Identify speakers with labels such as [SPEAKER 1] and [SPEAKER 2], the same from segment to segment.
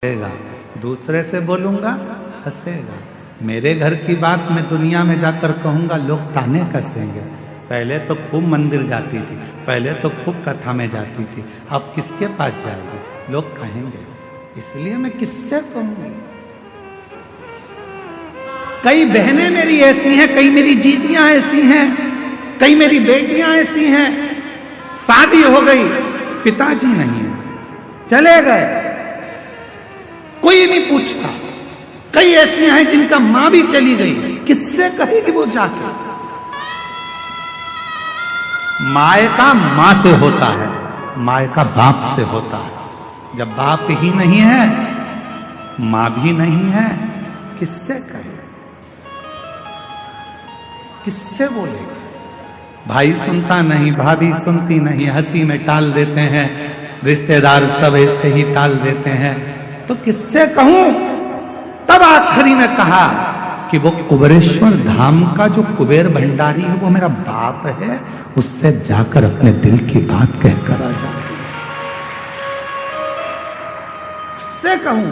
[SPEAKER 1] हंसेगा, दूसरे से बोलूंगा हंसेगा। मेरे घर की बात मैं दुनिया में जाकर कहूंगा, लोग ताने कसेंगे। पहले तो खूब मंदिर जाती थी, पहले तो खूब कथा में जाती थी, अब किसके पास जाएगी? लोग कहेंगे, इसलिए मैं किससे कहूंगी? कई बहनें मेरी ऐसी हैं, कई मेरी जीजियां ऐसी हैं, कई मेरी बेटियां ऐसी हैं, शादी हो गई, पिताजी नहीं है, चले गए, कोई नहीं पूछता। कई ऐसी हैं जिनका मां भी चली गई, किससे कहेगी वो जाके? मायका मां से होता है, मायका बाप से होता है। जब बाप ही नहीं है, मां भी नहीं है, किससे कहे? किससे बोलेगा? भाई सुनता नहीं, भाभी सुनती नहीं, हंसी में टाल देते हैं, रिश्तेदार सब ऐसे ही टाल देते हैं, तो किससे कहूं? तब आखिरी में कहा कि वो कुबेरेश्वर धाम का जो कुबेर भंडारी है वो मेरा बाप है, उससे जाकर अपने दिल की बात कहकर आ जा। किससे कहूं?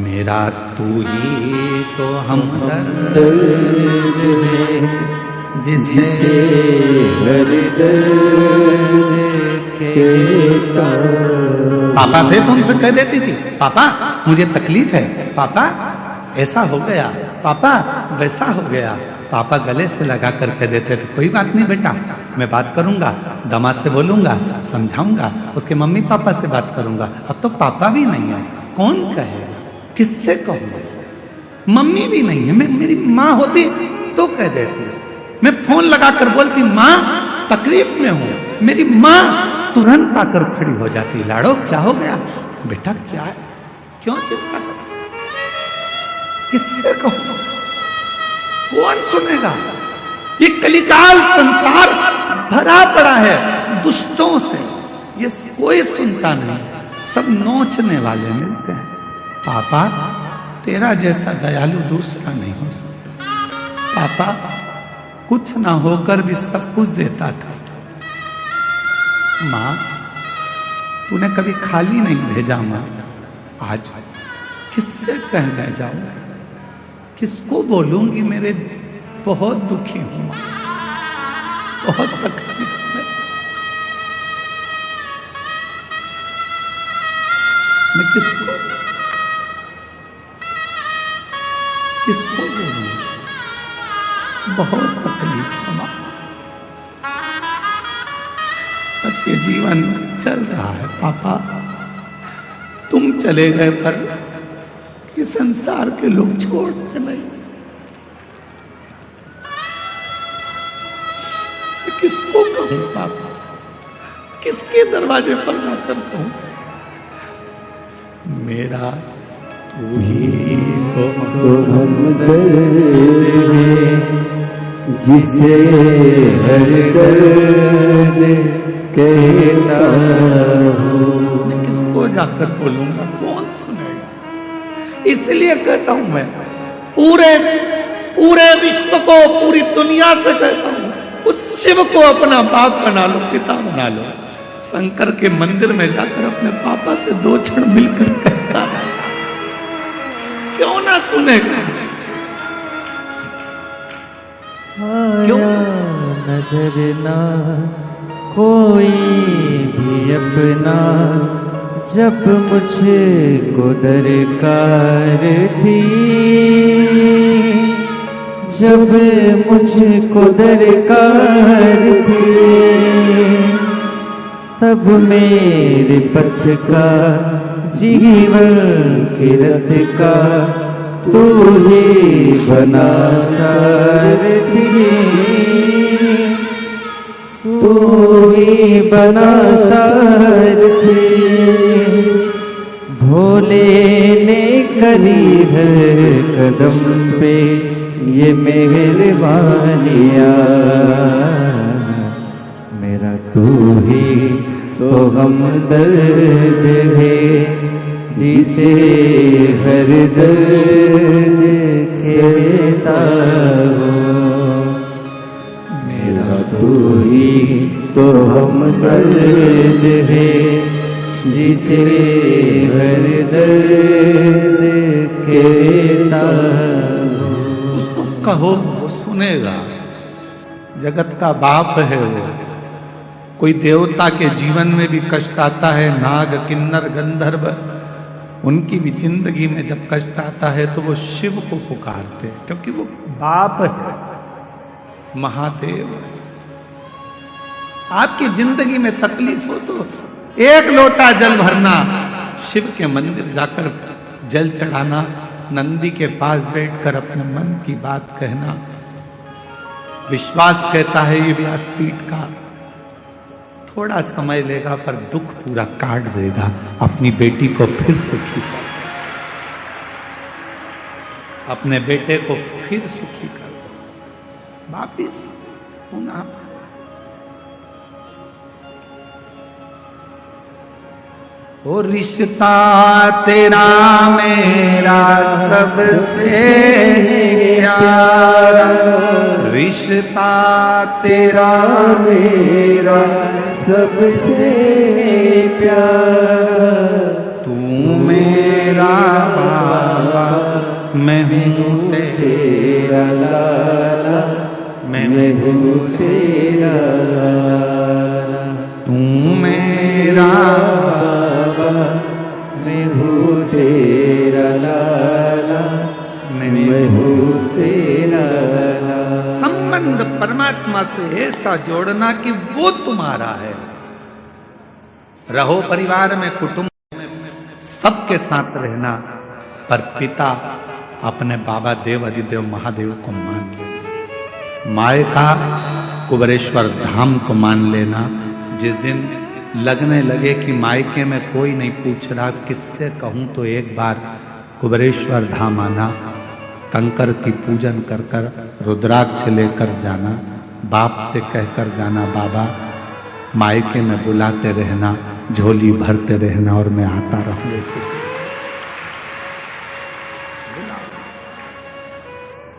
[SPEAKER 1] मेरा तू ही तो हमदर्द जिसे पापा थे तो उनसे कह देती थी, पापा मुझे तकलीफ है, पापा ऐसा हो गया, पापा वैसा हो गया। पापा गले से लगा कर कह देते थे, कोई बात नहीं बेटा, मैं बात करूंगा, दामाद से बोलूंगा, समझाऊंगा, उसके मम्मी पापा से बात करूंगा। अब तो पापा भी नहीं है, कौन कहेगा? किससे कहूंगा? मम्मी भी नहीं है, मैं मेरी माँ होती तो कह देती, मैं फोन लगाकर बोलती, माँ तकलीफ में हूं, मेरी माँ तुरंत आकर खड़ी हो जाती, लाड़ो क्या हो गया बेटा, क्या है, क्यों चिंता कर? किससे कहूं? कौन सुनेगा? ये कलिकाल संसार भरा पड़ा है दुष्टों से, ये कोई सुनता नहीं, सब नोचने वाले मिलते हैं। पापा तेरा जैसा दयालु दूसरा नहीं हो सकता, पापा कुछ ना होकर भी सब कुछ देता था। माँ तूने कभी खाली नहीं भेजा माँ, आज किससे कहने जाऊं, किसको बोलूंगी? मेरे बहुत दुखी हूं माँ, बहुत तकलीफ में, मैं किसको बोलूं? बहुत तकलीफ है माँ, बस ये जीवन चल रहा है। पापा तुम चले गए पर ये संसार के लोग छोड़ते नहीं, किसको कहूं पापा, किसके दरवाजे पर जाकर कहूं? मेरा तू ही तो हमदर्द है जिसे हर दर्द कहता हूं। मैं किसको जाकर बोलूंगा, कौन सुनेगा? इसलिए कहता हूं मैं पूरे विश्व को, पूरी दुनिया से कहता हूं, उस शिव को अपना बाप बना लो, पिता बना लो। शंकर के मंदिर में जाकर अपने पापा से दो क्षण मिलकर कहता है, क्यों ना सुनेगा? क्यों
[SPEAKER 2] नजर ना कोई भी अपना, जब मुझको दरकार थी, जब मुझको दरकार थी, तब मेरे पथ का जीवन की रथ का तू ही बना सारथी, तू ही बना सारथी। भोले ने करी हर कदम पे ये मेहरबानियां, मेरा तू ही तो हमदर्द है जिसे हर दर्द कहता हूं। मेरा तू ही तो हमदर्द है जिसे हर दर्द
[SPEAKER 1] कहो वो सुनेगा। जगत का बाप है वो। कोई देवता के जीवन में भी कष्ट आता है, नाग किन्नर गंधर्व, उनकी भी जिंदगी में जब कष्ट आता है तो वो शिव को पुकारते हैं, क्योंकि वो बाप है, महादेव है। आपकी जिंदगी में तकलीफ हो तो एक लोटा जल भरना, शिव के मंदिर जाकर जल चढ़ाना, नंदी के पास बैठकर अपने मन की बात कहना। विश्वास कहता है ये व्यासपीठ का थोड़ा समय लेगा पर दुख पूरा काट देगा, अपनी बेटी को फिर सुखी कर, अपने बेटे को फिर सुखी कर, वापिस पुनः। ओ रिश्ता तेरा मेरा सबसे प्यारा, रिश्ता तेरा
[SPEAKER 2] मेरा सबसे प्यारा,
[SPEAKER 1] तू मेरा बाबा मैं हूँ
[SPEAKER 2] तेरा लाला, मैं हूँ तेरा लाला,
[SPEAKER 1] तू मेरा
[SPEAKER 2] बाबा मैं हूँ तेरा लाला, मैं हूँ तेरा लाला।
[SPEAKER 1] संबंध परमात्मा से ऐसा जोड़ना कि वो तुम्हारा है। रहो परिवार में, कुटुंब में, सबके साथ रहना, पर पिता अपने बाबा देव अधिदेव महादेव को मान लेना, माए का कुबरेश्वर धाम को मान लेना। जिस दिन लगने लगे कि मायके में कोई नहीं पूछ रहा, किससे कहूं, तो एक बार कुबरेश्वर धाम आना, कंकर की पूजन कर कर रुद्राक्ष लेकर जाना, बाप से कहकर जाना बाबा मायके में बुलाते रहना, झोली भरते रहना और मैं आता रहूं। ऐसे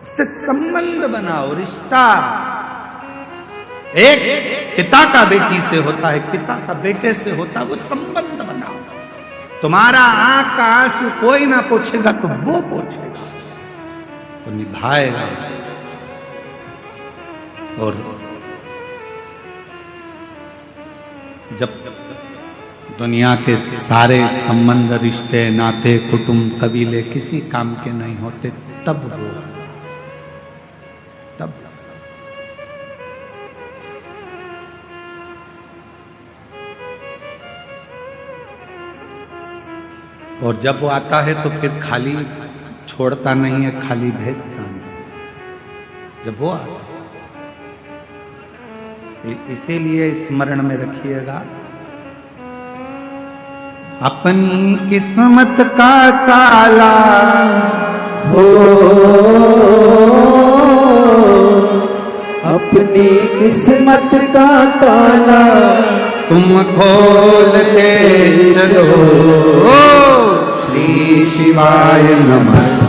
[SPEAKER 1] उससे संबंध बनाओ, रिश्ता। एक पिता का बेटी से होता है, पिता का बेटे से होता है, वो संबंध बनाओ। तुम्हारा आंख का आंसू कोई ना पूछेगा तो वो पूछेगा, वो निभाएगा। और जब दुनिया के सारे संबंध, रिश्ते, नाते, कुटुंब, कबीले किसी काम के नहीं होते, तब वो, तब और जब वो आता है तो फिर खाली छोड़ता नहीं है, खाली भेजता नहीं। जब वो आता है, इसीलिए स्मरण में रखिएगा, अपनी किस्मत का ताला
[SPEAKER 2] हो, अपनी किस्मत का ताला
[SPEAKER 1] तुम खोलते चलो। श्री शिवाय नमः।